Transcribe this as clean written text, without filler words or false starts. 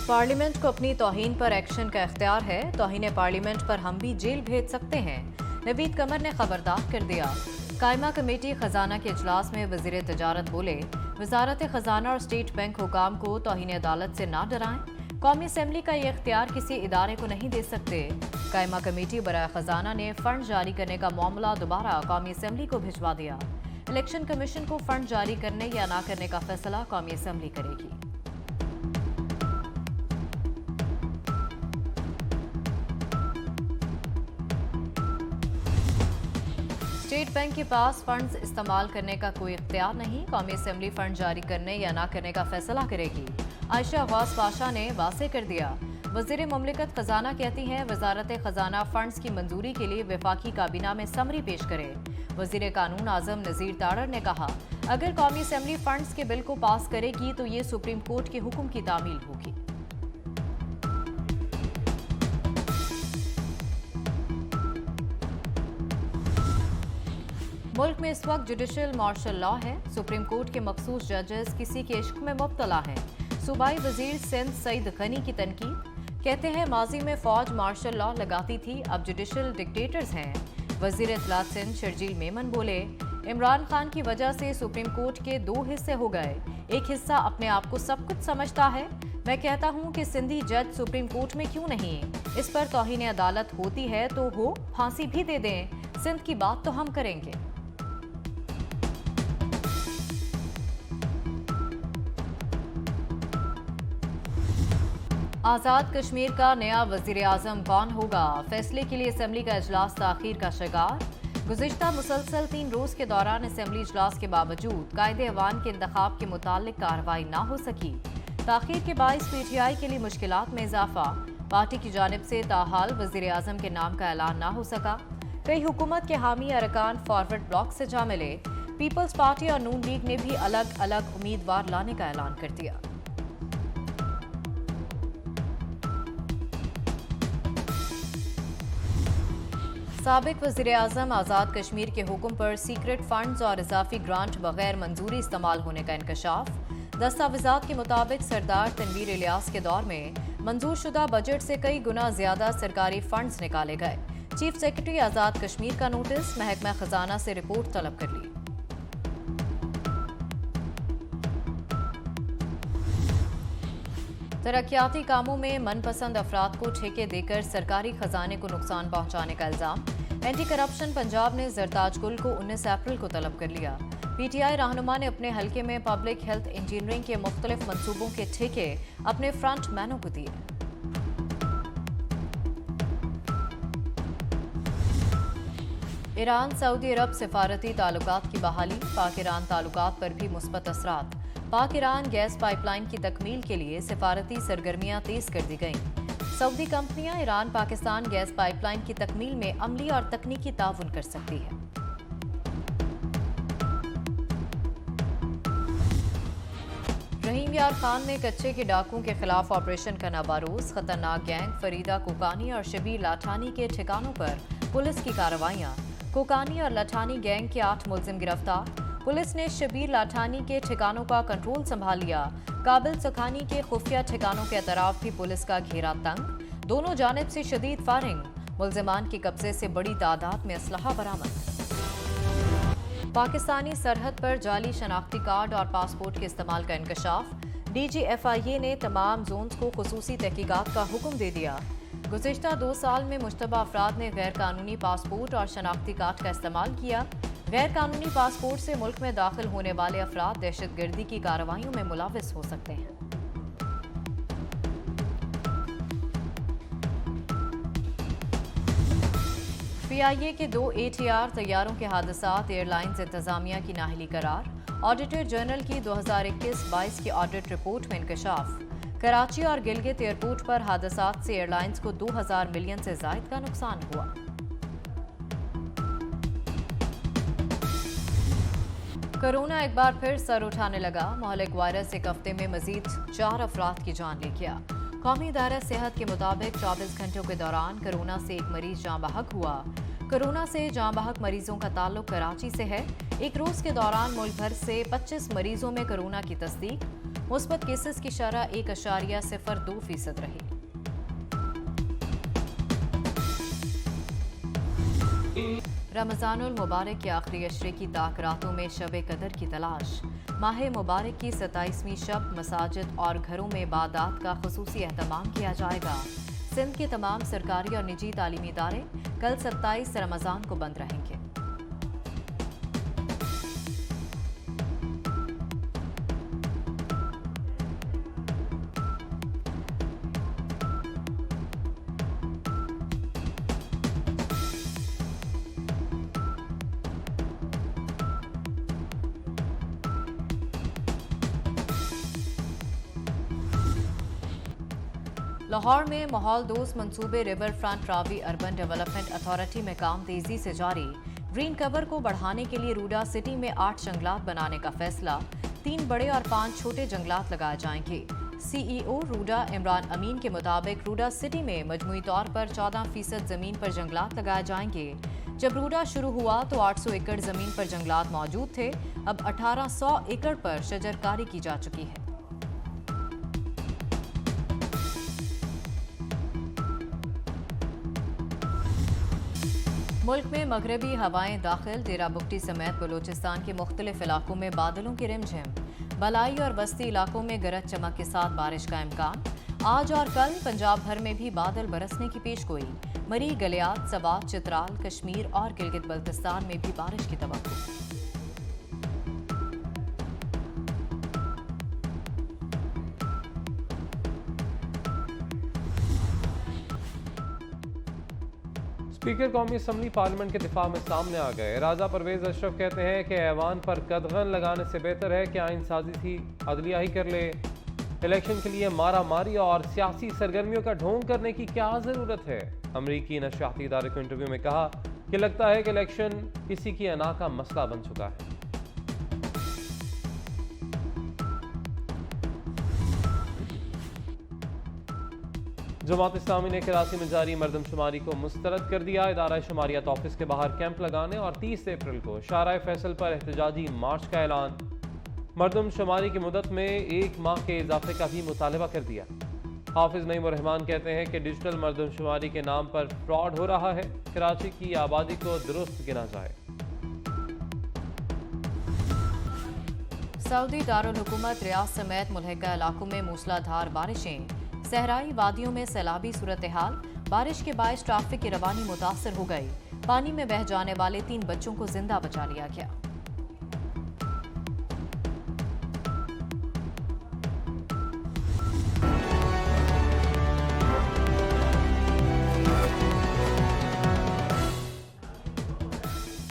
Parliament को अपनी तौहीन पर एक्शन का इख्तियार है। तौहीन पार्लियामेंट पर हम भी जेल भेज सकते हैं। नवीद कमर ने खबरदार कर दिया। कायमा कमेटी खजाना के इजलास में वजीर तजारत बोले, वजारत खजाना और स्टेट बैंक हुकाम को तौहीन अदालत से ना डराएं। कौमी असम्बली का ये इख्तियार किसी इदारे को नहीं दे सकते। कायमा कमेटी बराए खजाना ने फंड जारी करने का मामला दोबारा कौमी असम्बली को भिजवा दिया। इलेक्शन कमीशन को फंड जारी करने या ना करने का फैसला कौमी असम्बली करेगी। स्टेट बैंक के पास फंड्स इस्तेमाल करने का कोई इख्तियार नहीं। कौमी असम्बली फंड जारी करने या ना करने का फैसला करेगी। आयशा अब्बास पाशा ने वाज़ेह कर दिया। वज़ीर मुमलिकत खजाना कहती हैं, वजारत खजाना फंड्स की मंजूरी के लिए वफाकी काबीना में समरी पेश करे। वज़ीर कानून आज़म नज़ीर तारड़ ने कहा, अगर कौमी असम्बली फंड्स के बिल को पास करेगी तो ये सुप्रीम कोर्ट के हुक्म की तामील होगी। मुल्क में इस वक्त जुडिशल मार्शल लॉ है। सुप्रीम कोर्ट के मखसूस जजेस किसी के इश्क में मुब्तला हैं। सूबाई वजीर सिंध सईद गनी की तनकीद, कहते हैं माजी में फौज मार्शल लॉ लगाती थी, अब जुडिशल डिक्टेटर्स हैं। वजीर इत्तलात सिंध शर्जील मेमन बोले, इमरान खान की वजह से सुप्रीम कोर्ट के दो हिस्से हो गए। एक हिस्सा अपने आप को सब कुछ समझता है। मैं कहता हूं कि सिंधी जज सुप्रीम कोर्ट में क्यों नहीं। इस पर तौहीन अदालत होती है तो हो, फांसी भी दे दें। सिंध की बात तो हम करेंगे। आज़ाद कश्मीर का नया वज़ीर आज़म कौन होगा? फैसले के लिए असम्बली का इजलास ताख़ीर का शिकार। गुज़िश्ता मुसलसल 3 रोज़ के दौरान असम्बली इजलास के बावजूद कायदे अवान के इंतखाब के मुतालिक कार्रवाई ना हो सकी। ताख़ीर के बाइस PTI के लिए मुश्किलात में इजाफा। पार्टी की जानिब से ताहाल वज़ीर आज़म के नाम का ऐलान ना हो सका। कई हुकूमत के हामी अरकान फॉरवर्ड ब्लॉक से जा मिले। पीपल्स पार्टी और नून लीग ने भी अलग अलग उम्मीदवार लाने का ऐलान कर दिया। साबिक वज़ीर आज़म आज़ाद कश्मीर के हुक्म पर सीक्रेट फंड्स और इजाफी ग्रांट बगैर मंजूरी इस्तेमाल होने का इंकशाफ। दस्तावेजात के मुताबिक सरदार तनवीर इलियास के दौर में मंजूर शुदा बजट से कई गुना ज्यादा सरकारी फंड्स निकाले गए। चीफ सेक्रेटरी आज़ाद कश्मीर का नोटिस, महकमा खजाना से रिपोर्ट तलब कर ली। तरक्याती कामों में मनपसंद अफराद को ठेके देकर सरकारी खजाने को नुकसान पहुंचाने का इल्जाम। एंटी करप्शन पंजाब ने जरताज गुल को 19 अप्रैल को तलब कर लिया। PTI रहनुमा ने अपने हलके में पब्लिक हेल्थ इंजीनियरिंग के मुख्तलिफ मंसूबों के ठेके अपने फ्रंट मैनों को दिए। ईरान सऊदी अरब सिफारती ताल्लुकात की बहाली। पाक ईरान ताल्लुकात पर भी मुस्बत असरात। पाक ईरान गैस पाइपलाइन की तकमील के लिए सिफारती सरगर्मियां तेज कर दी गईं। सऊदी कंपनियां ईरान पाकिस्तान गैस पाइपलाइन की तकमील में अमली और तकनीकी ताउन कर सकती है। रहीम यार खान ने कच्चे के डाकुओं के खिलाफ ऑपरेशन करना बारूद। खतरनाक गैंग फरीदा कोकानी और शबीर लाठानी के ठिकानों पर पुलिस की कार्रवाइयां। कोकानी और लाठानी गैंग के 8 मुलजिम गिरफ्तार। पुलिस ने शबीर लाठानी के ठिकानों का कंट्रोल संभाल लिया। काबिल सखानी के खुफिया ठिकानों के अतराफ भी पुलिस का घेरा तंग। दोनों जानिब से शदीद फायरिंग। मुलजिमान के कब्जे से बड़ी तादाद में असलहा बरामद। पाकिस्तानी सरहद पर जाली शनाख्ती कार्ड और पासपोर्ट के इस्तेमाल का इंकशाफ। DG FIA ने तमाम जोन्स को खुसूसी तहकीकात का हुक्म दे दिया। गुज़िश्ता 2 साल में मुश्तबा अफराद ने गैर कानूनी पासपोर्ट और शनाख्ती कार्ड का इस्तेमाल किया। गैर कानूनी पासपोर्ट से मुल्क में दाखिल होने वाले अफराद दहशतगर्दी की कार्रवाइयों में मुलविस हो सकते हैं। PIA के 2 ATR तैयारों के हादसात। एयरलाइंस इंतजामिया की नाहली करार। ऑडिटर जनरल की 2021-22 की ऑडिट रिपोर्ट में इंकशाफ। कराची और गिलगित एयरपोर्ट पर हादसात से एयरलाइंस को 2000 मिलियन से जायद का नुकसान हुआ। कोरोना एक बार फिर सर उठाने लगा। मोहलिक वायरस एक हफ्ते में मजीद 4 अफराद की जान ले गया। कौमी इदारा सेहत के मुताबिक 24 घंटों के दौरान कोरोना से एक मरीज जाँ बहक हुआ। कोरोना से जाँ बहक मरीजों का ताल्लुक कराची से है। एक रोज के दौरान मुल्क भर से 25 मरीजों में कोरोना की तस्दीक। मुस्बत केसेस की शरह 1.02% रही। रमजानुल मुबारक के आखिरी अशरे की ताक रातों में शब कदर की तलाश। माह मुबारक की 27वीं शब मसाजिद और घरों में इबादत का खुसूसी एहतमाम किया जाएगा। सिंध के तमाम सरकारी और निजी तालीमी इदारे कल 27 रमजान को बंद रहेंगे। लाहौर में माहौल दोस्त मंसूबे river front Ravi urban development authority में काम तेजी से जारी। ग्रीन कवर को बढ़ाने के लिए रूडा सिटी में 8 जंगलात बनाने का फैसला। 3 बड़े और 5 छोटे जंगलात लगाए जाएंगे। सीईओ रूडा इमरान अमीन के मुताबिक रूडा सिटी में मजमूई तौर पर 14% जमीन पर जंगलात लगाए जाएंगे। जब रूडा शुरू हुआ तो 800 एकड़ जमीन पर जंगलात मौजूद थे। अब 1800 एकड़ पर शजरकारी की जा चुकी है। मुल्क में मगरबी हवाएं दाखिल। डेरा बुगटी समेत बलूचिस्तान के मुख्तलिफ इलाकों में बादलों की रिमझिम। बलाई और बस्ती इलाकों में गरज चमक के साथ बारिश का इम्कान। आज और कल पंजाब भर में भी बादल बरसने की पेशगोई। मरी, गलियात, सवात, चित्राल, कश्मीर और गिलगित बल्तिस्तान में भी बारिश की तवक्को। स्पीकर कौमी असम्बली पार्लियामेंट के दिफा में सामने आ गए। राजा परवेज अशरफ कहते हैं कि ऐवान पर कदगन लगाने से बेहतर है कि आइन साजी थी अदलिया ही कर ले। इलेक्शन के लिए मारा मारी और सियासी सरगर्मियों का ढोंग करने की क्या जरूरत है। अमरीकी नशियाती इदारे को इंटरव्यू में कहा कि लगता है कि इलेक्शन किसी की अना का मसला बन चुका है। जमात इस्लामी ने कराची में जारी मरदमशुमारी को मुस्तरद कर दिया। इदारा शुमारियात ऑफिस के बाहर कैंप लगाने और 30 अप्रैल को शाहराए फैसल पर एहतजाजी मार्च का ऐलान। मरदमशुमारी की मुद्दत में 1 माह के इजाफे का भी मुतालबा कर दिया। हाफिज नईम रहमान कहते हैं कि डिजिटल मरदमशुमारी के नाम पर फ्रॉड हो रहा है। कराची की आबादी को दुरुस्त गिना जाए। सऊदी दारुल हुकूमत रियाद समेत मुल्हिका इलाकों में मूसलाधार बारिशें। सहराई वादियों में सैलाबी सूरत हाल। बारिश के बायस ट्रैफिक की रवानी मुतासर हो गई। पानी में बह जाने वाले 3 बच्चों को जिंदा बचा लिया गया।